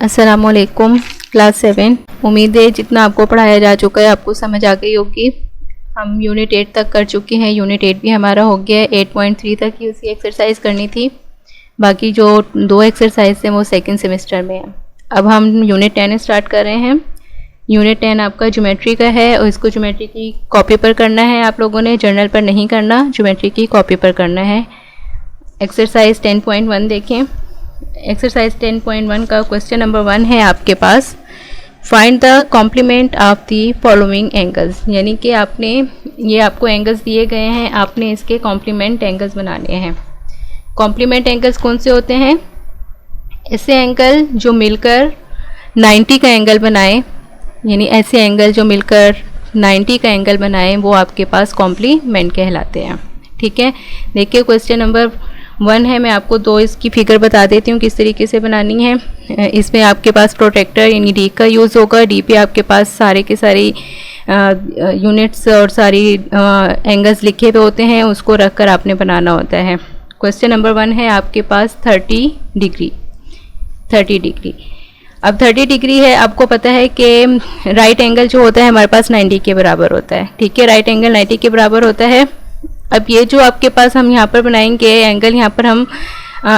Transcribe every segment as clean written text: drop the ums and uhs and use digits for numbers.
अस्सलामुअलैकुम क्लास 7। उम्मीद है जितना आपको पढ़ाया जा चुका है आपको समझ आ गई होगी। हम यूनिट 8 तक कर चुके हैं। यूनिट 8 भी हमारा हो गया है। 8.3 तक की उसकी एक्सरसाइज करनी थी, बाकी जो 2 एक्सरसाइज थे वो सेकंड सेमेस्टर में है। अब हम यूनिट 10 स्टार्ट कर रहे हैं। यूनिट 10 आपका ज्योमेट्री का है और इसको ज्योमेट्री की कॉपी पर करना है। आप लोगों ने जर्नल पर नहीं करना, ज्योमेट्री की कॉपी पर करना है। एक्सरसाइज 10.1 देखें। एक्सरसाइज 10.1 का क्वेश्चन नंबर 1 है आपके पास, find the complement of the following angles. यानी कि आपने ये आपको एंगल्स दिए गए हैं, आपने इसके कॉम्प्लीमेंट एंगल्स बनाने हैं। कॉम्प्लीमेंट एंगल्स कौन से होते हैं? ऐसे एंगल जो मिलकर 90 का एंगल बनाए, यानी ऐसे एंगल जो मिलकर 90 का एंगल बनाए वो आपके पास कॉम्प्लीमेंट कहलाते हैं। ठीक है, देखिए क्वेश्चन नंबर 1 है। मैं आपको 2 इसकी फिगर बता देती हूँ किस तरीके से बनानी है। इसमें आपके पास प्रोटेक्टर यानी डी का यूज़ होगा। डी पे आपके पास सारे के सारे यूनिट्स और सारी एंगल्स लिखे हुए होते हैं, उसको रख कर आपने बनाना होता है। क्वेश्चन नंबर 1 है आपके पास 30 डिग्री। अब 30 डिग्री है, आपको पता है कि राइट एंगल जो होता है हमारे पास 90 के बराबर होता है। ठीक है, राइट एंगल 90 के बराबर होता है। अब ये जो आपके पास हम यहाँ पर बनाएंगे एंगल, यहाँ पर हम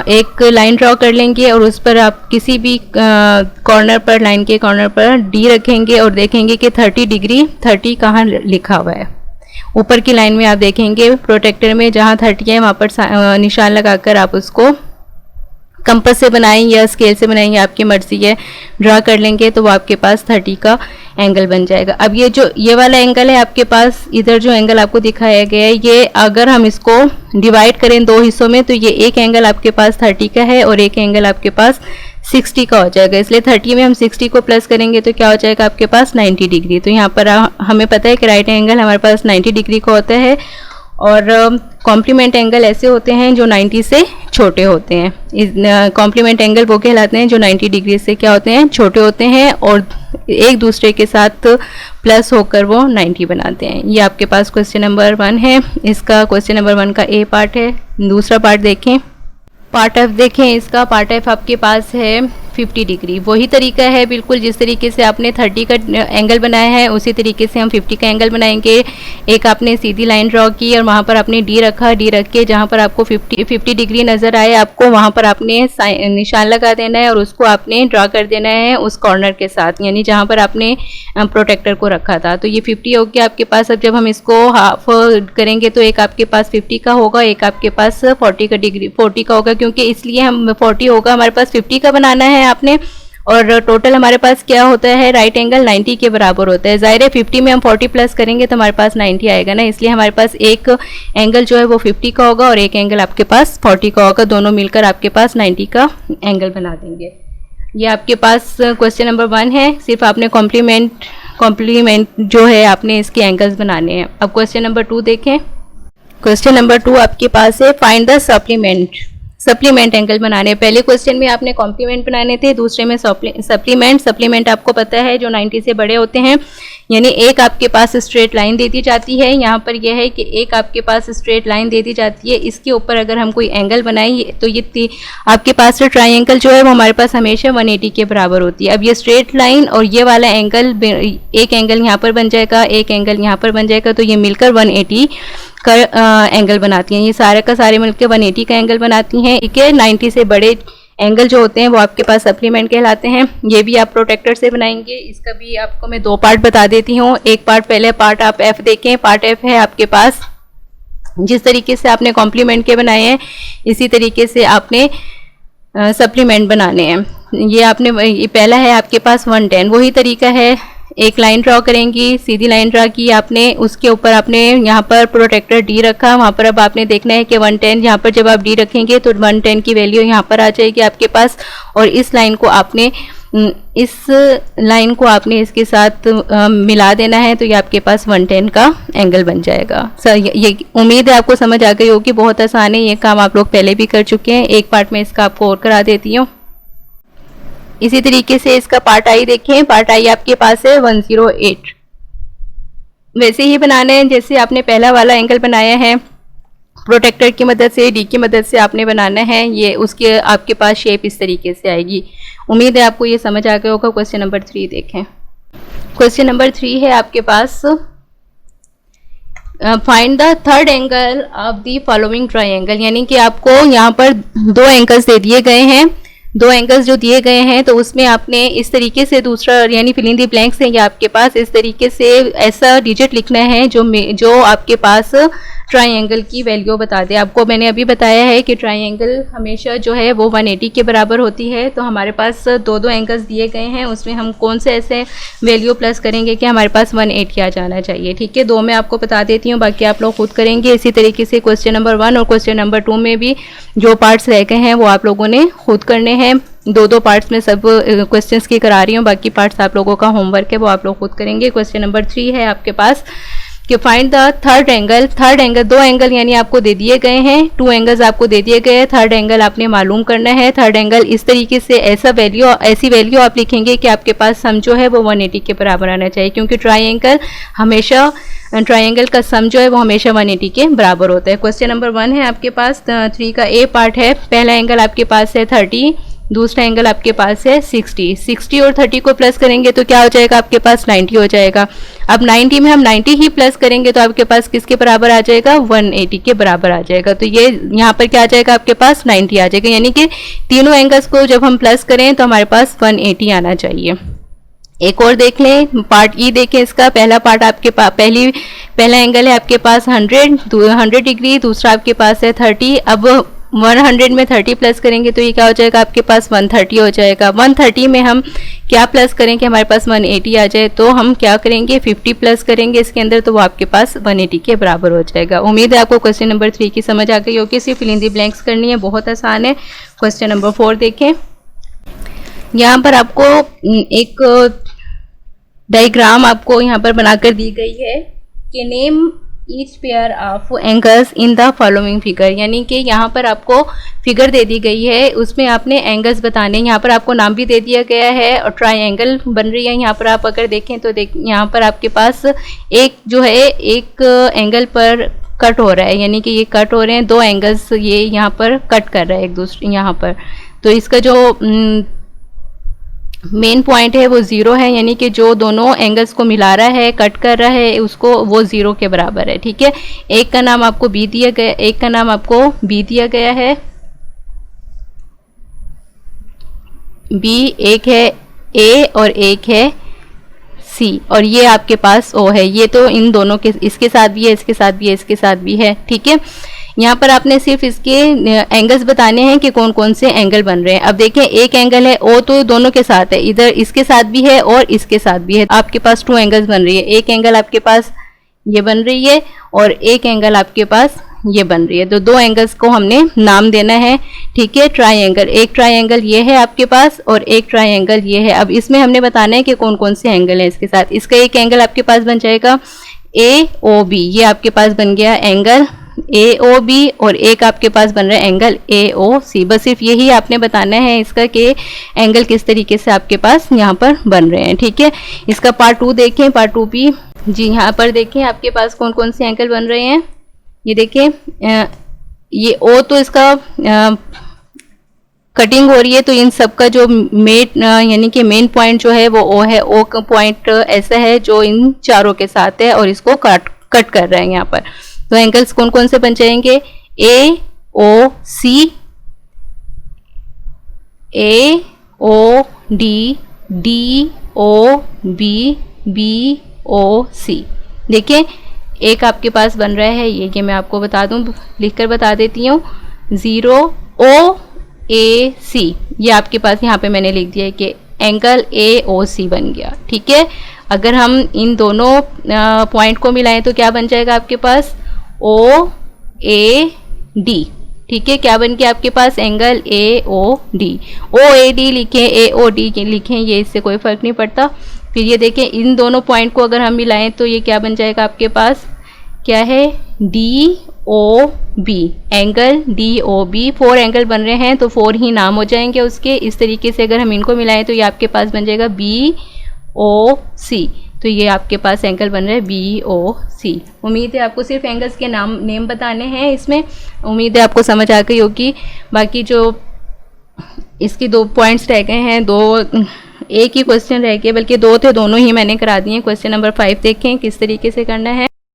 एक लाइन ड्रॉ कर लेंगे और उस पर आप किसी भी कॉर्नर पर, लाइन के कॉर्नर पर डी रखेंगे और देखेंगे कि 30 डिग्री 30 कहाँ लिखा हुआ है। ऊपर की लाइन में आप देखेंगे प्रोटेक्टर में जहाँ 30 है वहाँ पर निशान लगाकर आप उसको कंपास से बनाएं या स्केल से बनाएंगे, आपकी मर्जी है, ड्रा कर लेंगे तो वो आपके पास 30 का एंगल बन जाएगा। अब ये वाला एंगल है आपके पास, इधर जो एंगल आपको दिखाया गया है, ये अगर हम इसको डिवाइड करें 2 हिस्सों में तो ये एक एंगल आपके पास 30 का है और एक एंगल आपके पास 60 का हो जाएगा। इसलिए 30 में हम 60 को प्लस करेंगे तो क्या हो जाएगा आपके पास 90 डिग्री। तो यहाँ पर हमें पता है कि राइट एंगल हमारे पास 90 डिग्री का होता है और कॉम्प्लीमेंट एंगल ऐसे होते हैं जो 90 से छोटे होते हैं। कॉम्प्लीमेंट एंगल वो कहलाते हैं जो 90 डिग्री से क्या होते हैं, छोटे होते हैं और एक दूसरे के साथ प्लस होकर वो 90 बनाते हैं। ये आपके पास क्वेश्चन नंबर 1 है। इसका क्वेश्चन नंबर 1 का ए पार्ट है। दूसरा पार्ट देखें, पार्ट एफ देखें। इसका पार्ट एफ आपके पास है 50 डिग्री। वही तरीका है बिल्कुल जिस तरीके से आपने 30 का एंगल बनाया है उसी तरीके से हम 50 का एंगल बनाएंगे। एक आपने सीधी लाइन ड्रॉ की और वहाँ पर आपने डी रखा, डी रख के जहाँ पर आपको 50 डिग्री नज़र आए आपको वहाँ पर आपने निशान लगा देना है और उसको आपने ड्रॉ कर देना है उस कॉर्नर के साथ, यानी जहाँ पर आपने प्रोटेक्टर को रखा था। तो ये 50 हो गया आपके पास। अब जब हम इसको हाफ करेंगे तो एक आपके पास 50 का होगा, एक आपके पास 40 का होगा, क्योंकि इसलिए हम 40 होगा, हमारे पास 50 का बनाना है आपने। और टोटल हमारे पास क्या होता है, राइट एंगल 90 के बराबर होता है। ज़ाहिर है 50 में हम 40 प्लस करेंगे तो हमारे पास 90 आएगा ना, इसलिए हमारे पास एक एंगल जो है वो 50 का होगा और एक एंगल आपके पास 40 का होगा। दोनों मिलकर आपके पास 90 का एंगल बना देंगे। ये आपके पास क्वेश्चन नंबर 1 है। सिर्फ आपने कॉम्प्लीमेंट जो है आपने इसके एंगल्स बनाने हैं। अब क्वेश्चन नंबर 2 देखें। क्वेश्चन नंबर 2 आपके पास है, फाइंड द सप्लीमेंट एंगल बनाने। पहले क्वेश्चन में आपने कॉम्प्लीमेंट बनाने थे, दूसरे में सप्लीमेंट आपको पता है जो 90 से बड़े होते हैं। यानी एक आपके पास स्ट्रेट लाइन दे दी जाती है, यहाँ पर यह है कि एक आपके पास स्ट्रेट लाइन दे दी जाती है, इसके ऊपर अगर हम कोई एंगल बनाएं तो ये आपके पास ट्राइंगल जो है वो हमारे पास हमेशा 180 के बराबर होती है। अब ये स्ट्रेट लाइन और ये वाला एंगल, एक एंगल यहाँ पर बन जाएगा, एक एंगल यहाँ पर बन जाएगा, तो ये मिलकर 180 का एंगल बनाती हैं। ये सारे का सारे मिलकर 180 का एंगल बनाती हैं। ठीक है, 90 से बड़े एंगल जो होते हैं वो आपके पास सप्लीमेंट कहलाते हैं। ये भी आप प्रोटेक्टर से बनाएंगे। इसका भी आपको मैं 2 पार्ट बता देती हूँ। एक पार्ट, पहले पार्ट आप एफ देखें। पार्ट एफ है आपके पास, जिस तरीके से आपने कॉम्प्लीमेंट के बनाए हैं इसी तरीके से आपने सप्लीमेंट बनाने हैं। ये पहला है आपके पास 110। वही तरीका है, एक लाइन ड्रॉ करेंगी, सीधी लाइन ड्रॉ की आपने, उसके ऊपर आपने यहाँ पर प्रोटेक्टर डी रखा, वहाँ पर अब आपने देखना है कि 110, यहाँ पर जब आप डी रखेंगे तो 110 की वैल्यू यहाँ पर आ जाएगी आपके पास। और इस लाइन को आपने इसके साथ मिला देना है तो ये आपके पास 110 का एंगल बन जाएगा। सर ये उम्मीद है आपको समझ आ गई होगी। बहुत आसान है, ये काम आप लोग पहले भी कर चुके हैं। एक पार्ट में इसका आपको और करा देती हूँ। इसी तरीके से इसका पार्ट आई देखें। पार्ट आई आपके पास है 108। वैसे ही बनाना है जैसे आपने पहला वाला एंगल बनाया है। प्रोटेक्टर की मदद से, डी की मदद से आपने बनाना है। ये उसके आपके पास शेप इस तरीके से आएगी। उम्मीद है आपको ये समझ आ गया होगा। क्वेश्चन नंबर 3 देखें। क्वेश्चन नंबर 3 है आपके पास, find the third angle of the following triangle, यानी कि आपको यहाँ पर 2 एंगल्स दे दिए गए हैं। 2 एंगल्स जो दिए गए हैं तो उसमें आपने इस तरीके से दूसरा यानी फिल इन द ब्लैंक्स है, या आपके पास इस तरीके से ऐसा डिजिट लिखना है जो आपके पास ट्राइंगल की वैल्यू बता दे। आपको मैंने अभी बताया है कि ट्राइंगल हमेशा जो है वो 180 के बराबर होती है। तो हमारे पास 2 एंगल्स दिए गए हैं, उसमें हम कौन से ऐसे वैल्यू प्लस करेंगे कि हमारे पास 180 आ जाना चाहिए। ठीक है, 2 मैं आपको बता देती हूँ, बाकी आप लोग खुद करेंगे। इसी तरीके से क्वेश्चन नंबर 1 और क्वेश्चन नंबर 2 में भी जो पार्ट्स रह गए हैं वो आप लोगों ने खुद करने हैं। 2 पार्ट्स में सब क्वेश्चंस की करा रही हूँ, बाकी पार्ट्स आप लोगों का होमवर्क है वो आप लोग खुद करेंगे। क्वेश्चन नंबर 3 है आपके पास कि find the third angle. 2 angle यानी आपको दे दिए गए हैं, 2 एंगल्स आपको दे दिए गए हैं। थर्ड एंगल आपने मालूम करना है। थर्ड एंगल इस तरीके से ऐसी वैल्यू आप लिखेंगे कि आपके पास सम जो है वो 180 के बराबर आना चाहिए, क्योंकि ट्राइंगल का सम जो है वो हमेशा 180 के बराबर होता है। क्वेश्चन नंबर 1 है आपके पास, 3 का ए पार्ट है। पहला एंगल आपके पास है 30, दूसरा एंगल आपके पास है 60 और 30 को प्लस करेंगे तो क्या हो जाएगा आपके पास 90 हो जाएगा। अब 90 में हम 90 ही प्लस करेंगे तो आपके पास किसके बराबर आ जाएगा, 180 के बराबर आ जाएगा। तो ये यहाँ पर क्या आ जाएगा आपके पास 90 आ जाएगा, यानी कि तीनों एंगल्स को जब हम प्लस करें तो हमारे पास 180 आना चाहिए। एक और देख लें, पार्ट ई देखें इसका। पहला पार्ट आपके पास पहला एंगल है आपके पास 100 डिग्री, दूसरा आपके पास है 30। अब 100 में 30 प्लस करेंगे तो ये क्या हो जाएगा आपके पास 130 हो जाएगा। 130 में हम क्या प्लस करें कि हमारे पास 180 आ जाए, तो हम क्या करेंगे 50 प्लस करेंगे इसके अंदर, तो वो आपके पास 180 के बराबर हो जाएगा। उम्मीद है आपको क्वेश्चन नंबर 3 की समझ आ गई होगी। सिर्फ फिल इन द ब्लैंक्स करनी है, बहुत आसान है। क्वेश्चन नंबर 4 देखें। यहाँ पर आपको एक डायग्राम आपको यहाँ पर बनाकर दी गई है कि name each pair of angles in the following figure, यानी कि यहाँ पर आपको फिगर दे दी गई है, उसमें आपने एंगल्स बताने। यहाँ पर आपको नाम भी दे दिया गया है और ट्राइंगल बन रही है। यहाँ पर आप अगर देखें तो यहाँ पर आपके पास एक जो है एक एंगल पर कट हो रहा है, यानी कि ये कट हो रहे हैं 2 एंगल्स, ये यहाँ पर कट कर रहा है एक दूसरे यहाँ पर। तो इसका जो मेन पॉइंट है वो 0 है, यानी कि जो दोनों एंगल्स को मिला रहा है, कट कर रहा है उसको, वो 0 के बराबर है। ठीक है, एक का नाम आपको बी दिया गया, एक का नाम आपको बी दिया गया है, बी, एक है ए और एक है सी, और ये आपके पास ओ है। ये तो इन दोनों के, इसके साथ भी है, इसके साथ भी है, इसके साथ भी है। ठीक है, यहाँ पर आपने सिर्फ इसके एंगल्स बताने हैं कि कौन कौन से एंगल बन रहे हैं। अब देखें, एक एंगल है ओ तो दोनों के साथ है, इधर इसके साथ भी है और इसके साथ भी है। आपके पास 2 एंगल्स बन रही है, एक एंगल आपके पास ये बन रही है और एक एंगल आपके पास ये बन रही है। तो 2 एंगल्स को हमने नाम देना है। ठीक है, ट्राइंगल, एक ट्राइंगल ये है आपके पास और एक ट्राइंगल ये है। अब इसमें हमने बताना है कि कौन कौन से एंगल है इसके साथ। इसका एक एंगल आपके पास बन जाएगा AOB, ये आपके पास बन गया एंगल AOB, और एक आपके पास बन रहा है एंगल AOC। बस सिर्फ यही आपने बताना है इसका कि एंगल किस तरीके से आपके पास यहाँ पर बन रहे हैं। ठीक है, इसका पार्ट 2 देखें, पार्ट 2 भी जी यहाँ पर देखें आपके पास कौन कौन से एंगल बन रहे हैं। ये देखें, ये O तो इसका कटिंग हो रही है, तो इन सब का जो यानी कि मेन पॉइंट जो है वो O है। O का पॉइंट ऐसा है जो इन चारों के साथ है और इसको कट कर रहे हैं यहाँ पर। तो एंगल्स कौन कौन से बन जाएंगे, AOC, AOD, DOB, BOC। देखिए, एक आपके पास बन रहा है ये मैं आपको बता दूं, लिखकर बता देती हूँ, 0OAC, ये आपके पास यहाँ पे मैंने लिख दिया है कि एंगल AOC बन गया। ठीक है, अगर हम इन दोनों पॉइंट को मिलाएं तो क्या बन जाएगा आपके पास OAD। ठीक है, क्या बन गया आपके पास एंगल AOD। OAD लिखें, AOD लिखें, ये इससे कोई फर्क नहीं पड़ता। फिर ये देखें, इन दोनों पॉइंट को अगर हम मिलाएं तो ये क्या बन जाएगा आपके पास, क्या है DOB, एंगल DOB। 4 एंगल बन रहे हैं तो 4 ही नाम हो जाएंगे उसके। इस तरीके से अगर हम इनको मिलाएं तो ये आपके पास बन जाएगा BOC। तो ये आपके पास एंगल बन रहा है BOC। उम्मीद है आपको सिर्फ एंगल्स के नेम बताने हैं इसमें। उम्मीद है आपको समझ आ गई होगी। बाकी जो इसकी 2 पॉइंट्स रह गए हैं, 2 एक ही क्वेश्चन रह गया, बल्कि 2 थे, दोनों ही मैंने करा दिए। क्वेश्चन नंबर 5 देखें किस तरीके से करना है।